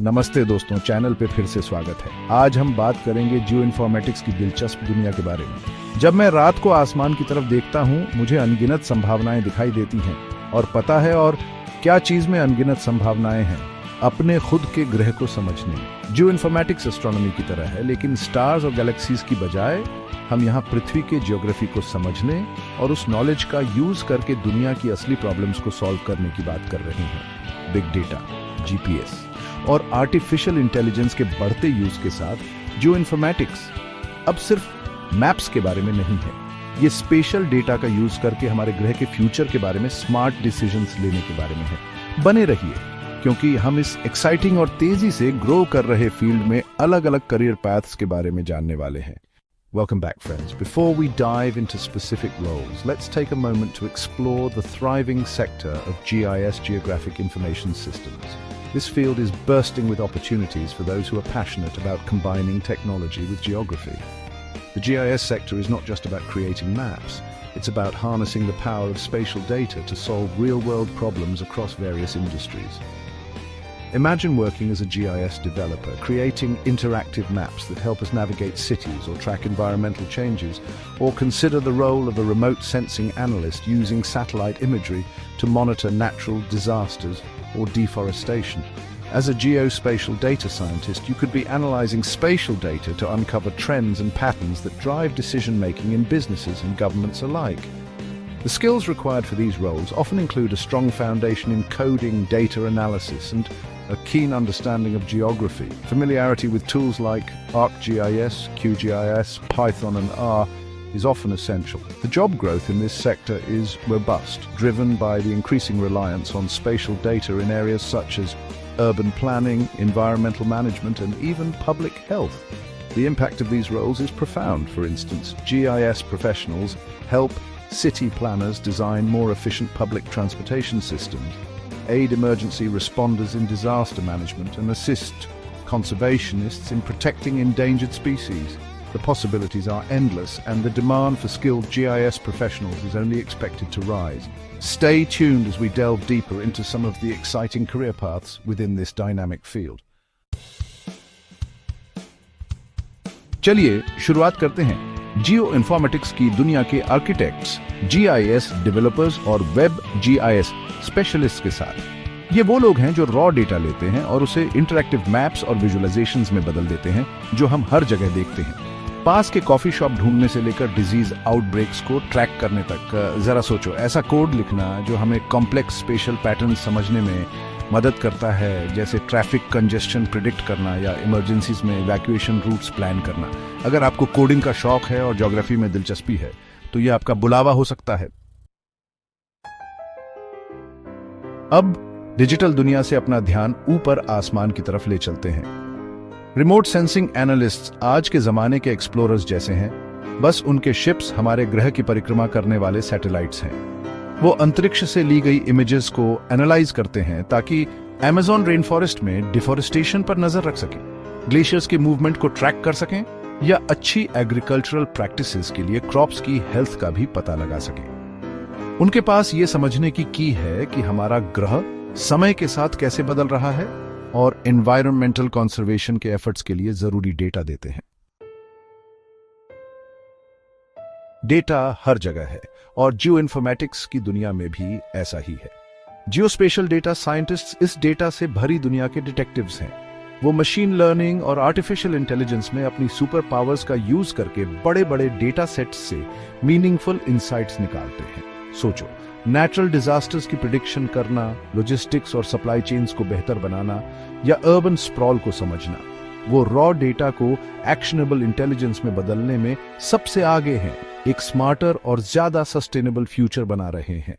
नमस्ते दोस्तों, चैनल पे फिर से स्वागत है। आज हम बात करेंगे जियो इन्फॉर्मेटिक्स की दिलचस्प दुनिया के बारे में। जब मैं रात को आसमान की तरफ देखता हूँ, मुझे अनगिनत संभावनाएं दिखाई देती हैं। और पता है और क्या चीज में अनगिनत संभावनाएं हैं? अपने खुद के ग्रह को समझने में। जियो इन्फॉर्मेटिक्स एस्ट्रोनॉमी की तरह है, लेकिन स्टार्स और गैलेक्सीज की बजाय हम यहाँ पृथ्वी के जियोग्राफी को समझने और उस नॉलेज का यूज करके दुनिया की असली प्रॉब्लम्स को सॉल्व करने की बात कर रहे हैं। बिग डेटा, जीपीएस और आर्टिफिशियल इंटेलिजेंस के बढ़ते यूज के साथ जियो इन्फॉर्मेटिक्स अब सिर्फ मैप्स के बारे में नहीं है। ये स्पेशल डेटा का यूज करके हमारे ग्रह के फ्यूचर के बारे में स्मार्ट डिसीजंस लेने के बारे में है। बने रहिए, क्योंकि हम इस एक्साइटिंग और तेजी से ग्रो कर रहे फील्ड में अलग अलग करियर पाथ्स के बारे में जानने वाले हैं। Welcome back, friends. Before we dive into specific roles, let's take a moment to explore the thriving sector of GIS, Geographic Information Systems. This field is bursting with opportunities for those who are passionate about combining technology with geography. The GIS sector is not just about creating maps, it's about harnessing the power of spatial data to solve real-world problems across various industries. Imagine working as a GIS developer, creating interactive maps that help us navigate cities or track environmental changes, or consider the role of a remote sensing analyst using satellite imagery to monitor natural disasters or deforestation. As a geospatial data scientist, you could be analyzing spatial data to uncover trends and patterns that drive decision-making in businesses and governments alike. The skills required for these roles often include a strong foundation in coding, data analysis, and a keen understanding of geography. Familiarity with tools like ArcGIS, QGIS, Python, and R is often essential. The job growth in this sector is robust, driven by the increasing reliance on spatial data in areas such as urban planning, environmental management, and even public health. The impact of these roles is profound. For instance, GIS professionals help city planners design more efficient public transportation systems, aid emergency responders in disaster management, and assist conservationists in protecting endangered species. The possibilities are endless, and the demand for skilled GIS professionals is only expected to rise. Stay tuned as we delve deeper into some of the exciting career paths within this dynamic field. चलिए शुरुआत करते हैं geo informatics की दुनिया के architects, GIS developers और web GIS specialist के साथ। ये वो लोग हैं जो रॉ डेटा लेते हैं और उसे इंटरैक्टिव मैप्स और विजुअलाइजेशंस में बदल देते हैं, जो हम हर जगह देखते हैं। पास के कॉफी शॉप ढूंढने से लेकर डिजीज आउटब्रेक्स को ट्रैक करने तक। जरा सोचो, ऐसा कोड लिखना जो हमें कॉम्प्लेक्स स्पेशल पैटर्न समझने में मदद करता है, जैसे ट्रैफिक कंजेस्शन प्रिडिक्ट करना या इमरजेंसीज में इवैक्यूएशन रूट्स प्लान करना। अगर आपको कोडिंग का शौक है और ज्योग्राफी में दिलचस्पी है, तो यह आपका बुलावा हो सकता है। अब डिजिटल दुनिया से अपना ध्यान ऊपर आसमान की तरफ ले चलते हैं। रिमोट सेंसिंग एनालिस्ट्स आज के जमाने के एक्सप्लोरर्स जैसे हैं, बस उनके शिप्स हमारे ग्रह की परिक्रमा करने वाले सैटेलाइट्स हैं। वो अंतरिक्ष से ली गई इमेजेस को एनालाइज करते हैं ताकि अमेज़न रेन फॉरेस्ट में डिफोरेस्टेशन पर नजर रख सकें, ग्लेशियर्स के मूवमेंट को ट्रैक कर सकें, या अच्छी एग्रीकल्चरल प्रैक्टिसेस के लिए क्रॉप्स की हेल्थ का भी पता लगा सकें। उनके पास ये समझने की की है कि हमारा ग्रह समय के साथ कैसे बदल रहा है, और एनवायरमेंटल कंजर्वेशन के एफर्ट्स के लिए जरूरी डेटा देते हैं। डेटा हर जगह है, और जियो इन्फॉर्मेटिक्स की दुनिया में भी ऐसा ही है। जियोस्पेशल डेटा साइंटिस्ट्स इस डेटा से भरी दुनिया के डिटेक्टिव्स हैं। वो मशीन लर्निंग और आर्टिफिशियल इंटेलिजेंस में अपनी सुपर पावर्स का यूज करके बड़े बड़े डेटा सेट्स से मीनिंगफुल इंसाइट्स निकालते हैं। सोचो, नेचुरल डिजास्टर्स की प्रिडिक्शन करना, लॉजिस्टिक्स और सप्लाई चेन्स को बेहतर बनाना, या अर्बन स्प्रॉल को समझना। वो रॉ डेटा को एक्शनेबल इंटेलिजेंस में बदलने में सबसे आगे हैं, एक स्मार्टर और ज्यादा सस्टेनेबल फ्यूचर बना रहे हैं।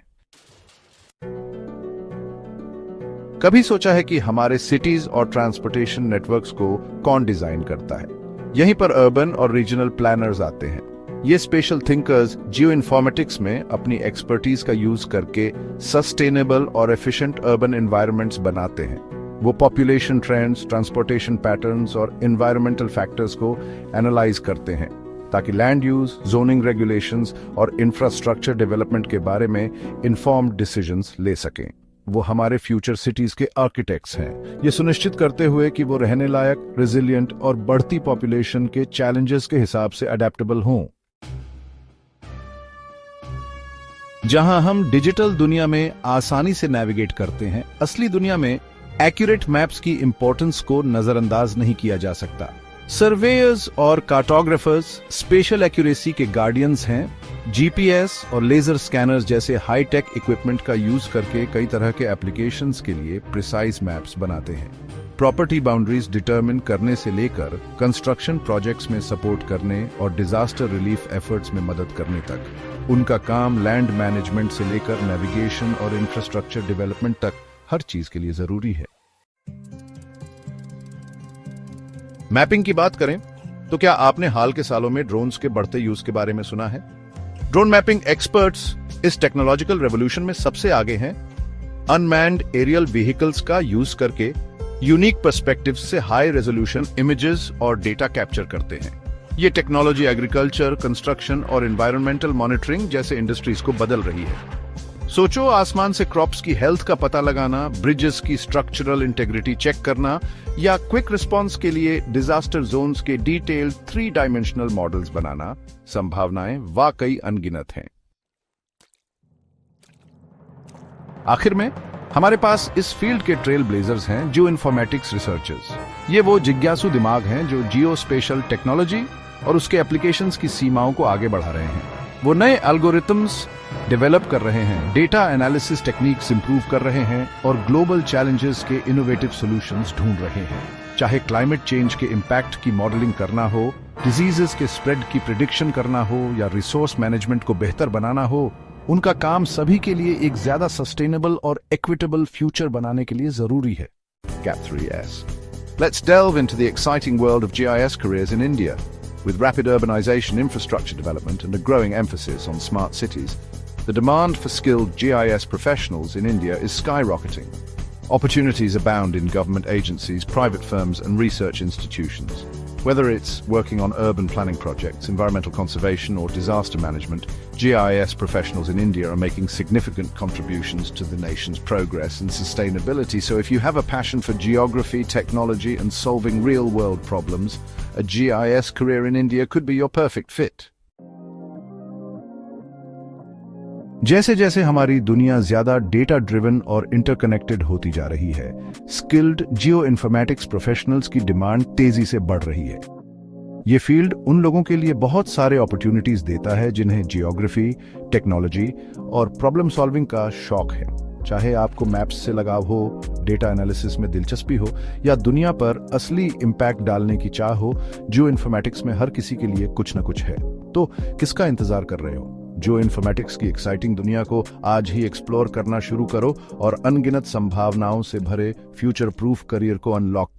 कभी सोचा है कि हमारे सिटीज और ट्रांसपोर्टेशन नेटवर्क्स को कौन डिजाइन करता है? यहीं पर अर्बन और रीजनल प्लानर्स आते हैं। ये स्पेशल थिंकर्स जियो इन्फॉर्मेटिक्स में अपनी एक्सपर्टीज का यूज करके सस्टेनेबल और एफिशिएंट अर्बन एनवायरनमेंट्स बनाते हैं। वो पॉपुलेशन ट्रेंड्स, ट्रांसपोर्टेशन पैटर्न्स और एनवायरमेंटल फैक्टर्स को एनालाइज करते हैं, ताकि लैंड यूज, जोनिंग रेगुलेशंस और इंफ्रास्ट्रक्चर डेवलपमेंट के बारे में इन्फॉर्म्ड डिसीजंस ले सकें। वो हमारे फ्यूचर सिटीज के आर्किटेक्ट्स हैं, ये सुनिश्चित करते हुए कि वो रहने लायक, रेजिलिएंट और बढ़ती पॉपुलेशन के चैलेंजेस के हिसाब से अडेप्टेबल हों। जहां हम डिजिटल दुनिया में आसानी से नेविगेट करते हैं, असली दुनिया में एक्यूरेट मैप्स की इंपॉर्टेंस को नजरअंदाज नहीं किया जा सकता। सर्वेयर्स और कार्टोग्राफर्स स्पेशल एक्यूरेसी के गार्डियंस हैं। जीपीएस और लेजर स्कैनर्स जैसे हाई टेक इक्विपमेंट का यूज करके कई तरह के एप्लीकेशंस के लिए प्रिसाइज मैप्स बनाते हैं। प्रॉपर्टी बाउंड्रीज डिटरमिन करने से लेकर कंस्ट्रक्शन प्रोजेक्ट्स में सपोर्ट करने और डिजास्टर रिलीफ एफर्ट्स में मदद करने तक, उनका काम लैंड मैनेजमेंट से लेकर नेविगेशन और इंफ्रास्ट्रक्चर डेवलपमेंट तक हर चीज के लिए जरूरी है। मैपिंग की बात करें तो क्या आपने हाल के सालों में ड्रोन्स के बढ़ते यूज के बारे में सुना है? ड्रोन मैपिंग एक्सपर्ट्स इस टेक्नोलॉजिकल रेवोल्यूशन में सबसे आगे हैं। अनमैन्ड एरियल व्हीकल्स का यूज करके यूनिक पर्सपेक्टिव से हाई रेजोल्यूशन इमेजेस और डेटा कैप्चर करते हैं। ये टेक्नोलॉजी एग्रीकल्चर, कंस्ट्रक्शन और एनवायरमेंटल मॉनिटरिंग जैसे इंडस्ट्रीज को बदल रही है। सोचो, आसमान से क्रॉप्स की हेल्थ का पता लगाना, ब्रिजेस की स्ट्रक्चरल इंटेग्रिटी चेक करना या क्विक रिस्पांस के लिए डिजास्टर जोन्स के डिटेल्ड 3 डायमेंशनल मॉडल्स बनाना, संभावनाएं वाकई अनगिनत हैं। आखिर में हमारे पास इस फील्ड के ट्रेल ब्लेजर्स हैं, जियो इन्फॉर्मेटिक्स रिसर्चर्स। ये वो जिज्ञासु दिमाग हैं जो जियो स्पेशल टेक्नोलॉजी और उसके एप्लीकेशंस की सीमाओं को आगे बढ़ा रहे हैं। वो नए एल्गोरिथम्स डेवलप कर रहे हैं, डेटा एनालिसिस टेक्निक्स इंप्रूव कर रहे हैं और ग्लोबल चैलेंजेस के इनोवेटिव सॉल्यूशंस ढूंढ रहे हैं। चाहे क्लाइमेट चेंज के इम्पैक्ट की मॉडलिंग करना हो, डिजीजेस के स्प्रेड की प्रिडिक्शन करना हो या रिसोर्स मैनेजमेंट को बेहतर बनाना हो, उनका काम सभी के लिए एक ज्यादा सस्टेनेबल और इक्विटेबल फ्यूचर बनाने के लिए जरूरी है। Gap 3S. Let's delve into the exciting world of GIS careers in India. With rapid urbanization, infrastructure development, and a growing emphasis on smart cities, the demand for skilled GIS professionals in India is skyrocketing. Opportunities abound in government agencies, private firms, and research institutions. Whether it's working on urban planning projects, environmental conservation, or disaster management, GIS professionals in India are making significant contributions to the nation's progress and sustainability. So if you have a passion for geography, technology, and solving real-world problems, a GIS career in India could be your perfect fit. जैसे जैसे हमारी दुनिया ज्यादा data driven और interconnected होती जा रही है, स्किल्ड जियो इन्फॉर्मेटिक्स प्रोफेशनल्स की डिमांड तेजी से बढ़ रही है। ये फील्ड उन लोगों के लिए बहुत सारे अपॉर्चुनिटीज देता है जिन्हें जियोग्राफी, टेक्नोलॉजी और प्रॉब्लम सॉल्विंग का शौक है। चाहे आपको मैप्स से लगाव हो, डेटा एनालिसिस में दिलचस्पी हो या दुनिया पर असली इम्पैक्ट डालने की चाह हो, जियो इन्फॉर्मेटिक्स में हर किसी के लिए कुछ न कुछ है। तो किसका इंतजार कर रहे हो? जियो इन्फॉर्मेटिक्स की एक्साइटिंग दुनिया को आज ही एक्सप्लोर करना शुरू करो और अनगिनत संभावनाओं से भरे फ्यूचर प्रूफ करियर को अनलॉक